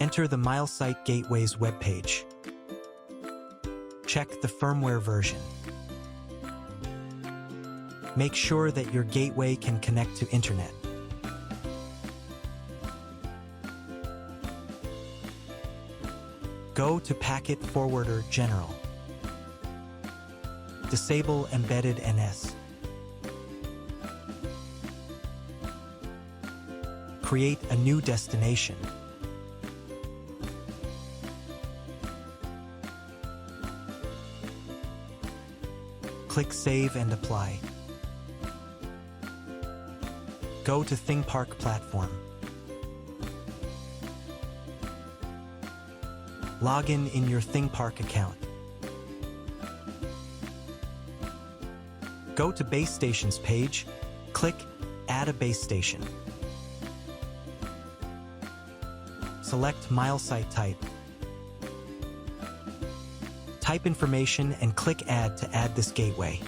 Enter the Milesight Gateway's webpage. Check the firmware version. Make sure that your gateway can connect to internet. Go to Packet Forwarder General. Disable Embedded NS. Create a new destination. Click Save and Apply. Go to ThingPark platform. Log in your ThingPark account. Go to Base Stations page. Click Add a base station. Select Milesight type. Type information and click Add to add this gateway.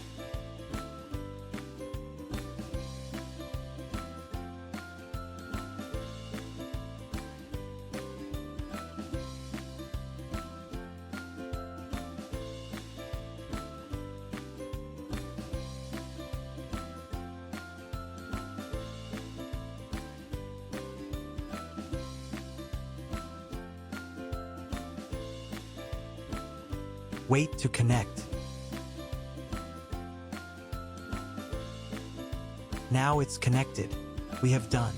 Wait to connect. Now it's connected. We have done.